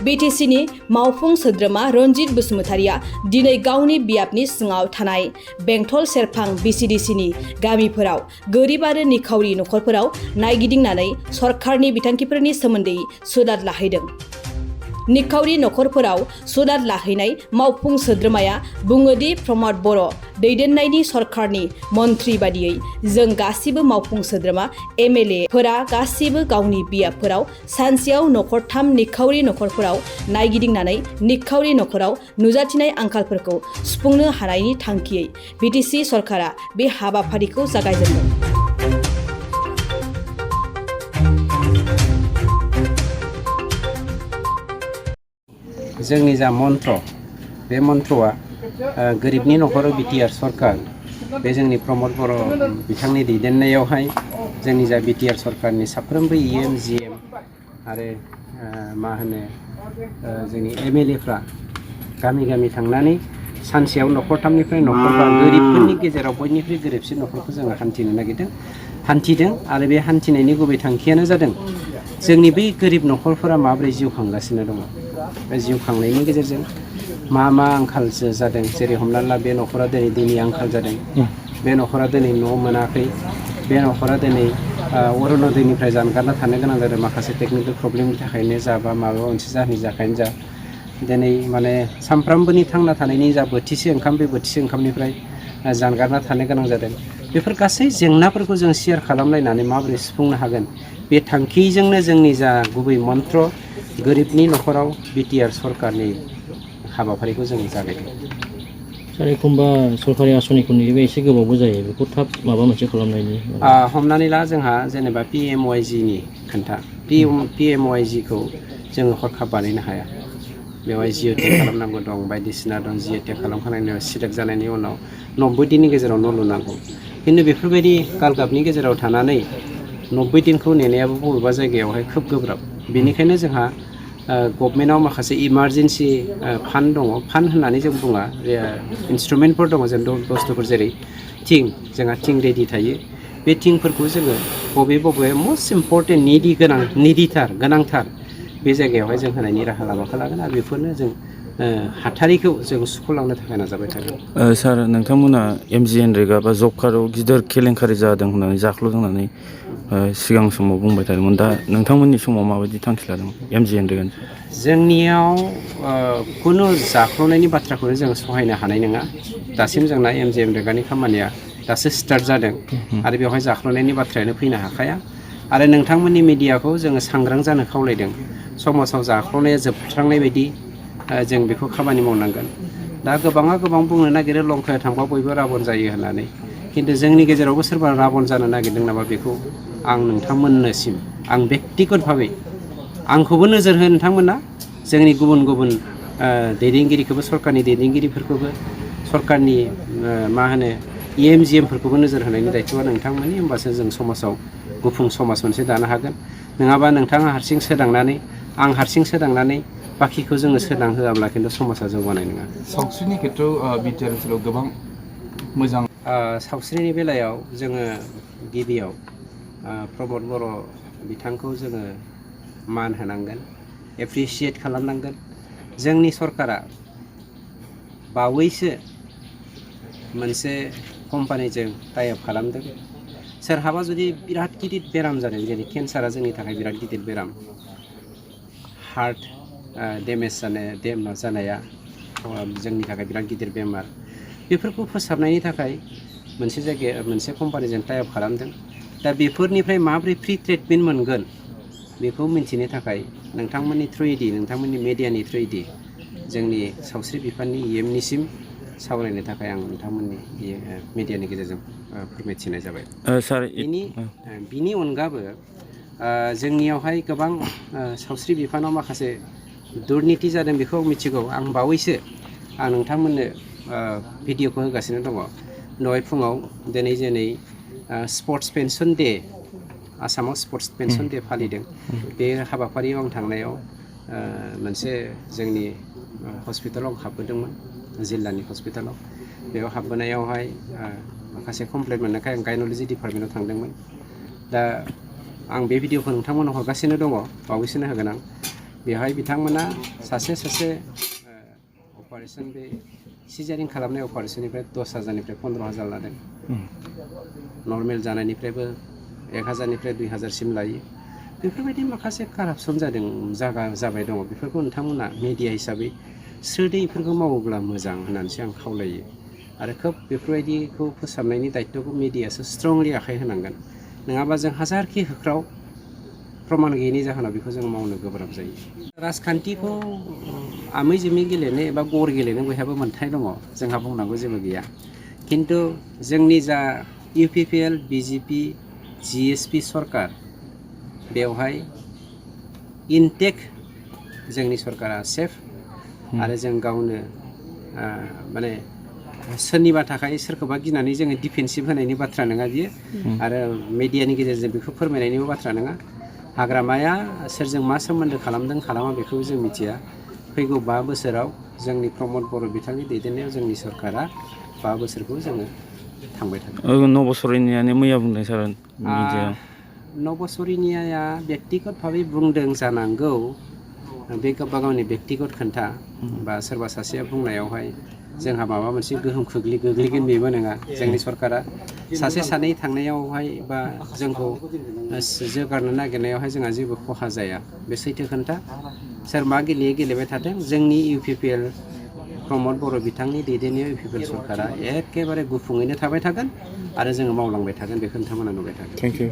BTCनि मावफुं सोद्रोमा रनजित बसुमतारिया दिनै गावनि बियाबनि सिङाव थानाय बेंटल सेरफां BCDCनि गामिफोराव गोरिब आरो निखावरि नखरफोराव नायगिदिंनानै सरकारनि बिथांखिफोरनि सोमोन्दै सुलाद लाहैदों। निखावरि नखरफोराव सुलाद लाहैनाय मावफुं सोद्रोमाया बुङोदि प्रमद बर' दैदेननायनि सरकारनि मन्थ्रि बादियै जों गासिबो मावफुं सोद्रोमा MLA फोरा गासिबो गावनि बियाबफोराव सानसेयाव नखरथाम निखावरि नखरफोराव नायगिदिंनानै निखावरि नखराव नुजाथिनाय आंखालफोरखौ सुफुंनो हानायनि थांखियै BTC सरकारा बे हाबाफारिखौ जागायजेनदों। जोंनि जा मन्त्र बे मन्त्रआ गोरिबनि नखराव BTR सरकार बे जोंनि प्रमद बर' बिथांनि दैदेननायावहाय जोंनि जा BTR सरकारनि साफ्रोमबो EM GM आरो मा होनो जोंनि MLA फ्रा गामि गामि थांनानै सानसेयाव नखरथामनिफ्राय नखरबा गोरिबफोरनि गेजेराव बयनिख्रुइ गोरिबसिन नखरखौ जोङो हान्थिदों आरो बे हान्थिनायनि गुबै थांखियानो जादों जोंनि बै गोरिब नखरफोरा माबोरै जिउ खांगासिनो दङ। बे जिउ खांनायनि गेजेरजों मा आंखाल जादों, जेरै हमनानै ला बे नखरा दिनै दैनि आंखाल जादों, बे नखरा दिनै न' मोनाखै, बे नखरा दिनै अरुण'दयनिफ्राय जानगारना थानो गोनां जादों माखासे टेकनिकेल प्रब्लेमनि थाखायनो जा बा माबा मोनसे जाहोननि थाखायनो जा दिनै माने सानफ्रामबोनि थांना थानायनि जा बोथिसे ओंखाम बे बोथिसे ओंखामनिफ्राय जानगारना थानो गोनां जादों। बेफोर गासै जेंनाफोरखौ जों शेयार खालामलायनानै माबोरै सुफुंनो हागोन बे थांखिजोंनो जोंनि जा गुबै मन्त्र गोरिबनि नखराव BTR सरकारनि हाबाफारिखौ जों जागायदों। सार एखमबा सरकारि आसनिखौ नेयोबा एसे गोबावबो जायो, बेखौ थाब माबा मोनसे खालामनायनि हमनानै ला जोंहा जेनेबा PMYGनि खोन्था PMYGखौ जोङो हरखाब बानायनो हाया। बेवहाय जिअ'टेक खालामनांगौ दं, बायदिसिना दं। जिअ'टेक खालामखांनायनि उनाव सिलेक्ट जानायनि उनाव 90 दिननि गेजेराव न' लुनांगौ। खिन्थु बेफोरबायदि गालगाबनि गेजेराव थानानै 90 दिनखौ नेनायाबो बबेबा जायगायावहाय खोब गोब्राब। बेनिखायनो जोंहा गभर्नमेन्टआव माखासे इमारजेन्सि फान्ड दङ। फान्ड होननानै जों बुङा, इन्सट्रुमेन्टफोर दङ जों बुस्थुफोर जेरै जोंहा थिं रेडि थायो। बे थिंफोरखौ जोङो बबे मस्ट इम्पर्टेन्ट गोनांथार बे जायगायावहाय जों होनायनि राहा लामाखौ लागोन आरो बेफोरनो जों हाथारिखौ जों सुख'लांनो थाखाय नाजाबाय थागोन। सार, नोंथांमोना MGNरेगा बा जब कार्डआव गिदिर केलेंकारि जादों होननानै जाख्ल'दों होननानै सिगां समाव बुंबाय थादोंमोन। दा नोंथांमोननि समाव माबायदि थांखि लादों MGNरेगानि? जोंनियाव खुनु जाख्ल'नायनि बाथ्राखौनो जों सहायनो हानाय नङा। दासिम जोंना MGNरेगानि खामानिया दासो स्टार्ट जादों आरो बेवहाय जाख्ल'नायनि बाथ्रायानो फैनो हाखाया। आरो नोंथांमोननि मिडियाखौ जोङो सांग्रां जानो खावलायदों। समाजाव जाख्ल'नाया जोबस्रांनाय बायदि जों बेखौ खामानि मावनांगोन। दा गोबाङा गोबां बुंनो नागिरो लंकायाव थांबा बयबो राबन जायो होननानै, खिन्थु जोंनि गेजेरावबो सोरबा राबन जानो नागिरदों नामा बेखौ आं नोंथांमोननिसिम बेक्तिगत भाबै आंखौबो नोजोर हो नोंथांमोना, जोंनि गुबुन दैदेनगिरिखौबो, सरकारनि दैदेनगिरिफोरखौबो, सरकारनि मा होनो EM GMफोरखौबो नोजोर होनायनि दायथ'आ नोंथांमोननि। होमबासो जों समाजाव गुफुं समाज मोनसे दानो हागोन। नङाबा नोंथाङा हारसिं सोदांनानै आं हारसिं सोदांनानै बाखिखौ जोङो सोदां होआब्ला खिन्थु समाजा जौगानाय नङा। सावस्रिनि खेथ्रआव BTR ओनसोलाव गोबां मोजां। सावस्रिनि बेलायाव जोङो गिबियाव प्रमद बर' बिथांखौ जोङो मान होनांगोन, एप्रिसियेट खालामनांगोन। जोंनि सरकारा बावैसो मोनसे कम्पानिजों टाइ आप खालामदों। सोरहाबा जुदि बिराद गिदिर बेराम जादों, जेरै केन्सारा जोंनि थाखाय बिराद गिदिर बेराम, हार्ट डेमेज जानाया जोंनि थाखाय बिराद गिदिर बेमार, बेफोरखौ फोसाबनायनि थाखाय मोनसे कम्पानिजों टाइ आप खालामदों। दा बेफोरनिफ्राय माबोरै फ्रि ट्रिटमेन्ट मोनगोन बेखौ मिन्थिनो थाखाय नोंथांमोननि थ्रुयैदि, नोंथांमोननि मिडियानि थ्रुयैदि जोंनि सावस्रि बिफाननि EMनिसिम सावरायनो थाखाय आं नोंथांमोननि मिडियानि गेजेरजों फोरमायथिनाय जाबाय। सार, बिनि अनगाबो जोंनियावहाय गोबां सावस्रि बिफानाव माखासे दुर्निति जादों, बेखौ आं मिथिगौ। आं बावैसो नोंथांमोननो भिडिअखौ होगासिनो दङ। दहाय फुङाव दिनै स्पर्ट्स पेन्सन डे, आसामाव स्पर्ट्स पेन्सन डे फालिदों। बे हाबाफारियाव आं थांनायाव मोनसे जोंनि हस्पिटालाव हाबबोदोंमोन, जिल्लानि हस्पिटालाव। बेयाव हाबबोनायावहाय माखासे कमप्लेन मोननायखाय आं गायन'लजि डिपार्टमेन्टाव थांदोंमोन। दा आं बे भिडिअखौ नोंथांमोननो हरगासिनो दङ, बावैसोनो होगोन आं। बेवहाय बिथांमोना सासे अपारेशन बे सिजारिं खालामनाय अपारेशननिफ्राय 10,000निफ्राय 15,000 लादों। नर्मेल जानायनिफ्रायबो 1,000निफ्राय 2,000सिम लायो। बेफोरबायदि माखासे कारापसन जाबाय दङ। बेफोरखौ नोंथांमोना मिडिया हिसाबै स्रोदै इफोरखौ मावोब्ला मोजां होननानैसो आं खावलायो। आरो खोब बेफोरबायदिखौ फोसाबनायनि दायित्वखौ मिडियासो स्ट्रंलि आखाइ होनांगोन। नङाबा जों हाजारखि होख्राव प्रमाण गैयैनि जाहोनाव बेखौ जों मावनो गोब्राब जायो। राजखान्थिखौ आमै जिमै गेलेनो एबा गर गेलेनो बयहाबो मोन्थाय दङ, जोंहा बुंनांगौ जेबो गैया। खिन्थु जोंनि जा UPPL, BJP, GSP सरकार बेवहाय इनटेक जोंनि सरकारा सेफ आरो जों गावनो माने सोरनिबा थाखाय सोरखौबा गिनानै जोङो डिफेन्सिभ होनायनि बाथ्रा नङा बियो आरो मिडियानि गेजेरजों बेखौ फोरमायनायनिबो बाथ्रा नङा। हाग्रामाया सोरजों मा सोमोन्दो खालामदों खालामा बेखौ जों मिथिया। फैगौ 5 बोसोराव जोंनि प्रमद बर' बिथांनि दैदेननायाव जोंनि सरकारा 5 बोसोरखौ जोङो थांबाय थागोन। नबसरिनियानो मैया बुंदों सार मिडियायाव। नबसरिनिया व्यक्तिगत भाबै बुंदों जानांगौ। बे गावबा गावनि व्यक्तिगत खोन्था बा सोरबा सासेया बुंनायावहाय जोंहा माबा मोनसे गोहोम गोग्लैगोन बेबो नङा। जोंनि सरकारा सासे सानै थांनायावहाय बा जोंखौ जौगानो नागिरनायावहाय जोंहा जेबो खहा जाया। बे सैथो खोन्था। सोर मा गेलेबाय थादों। जोंनि UPPL प्रमद बर' बिथांनि दैदेननायाव UPPL सरकारा एखेबारे गुफुङैनो थाबाय थागोन आरो जोङो मावलांबाय थागोन। बेखौ नोंथांमोना नुबाय थागोन। Thank you.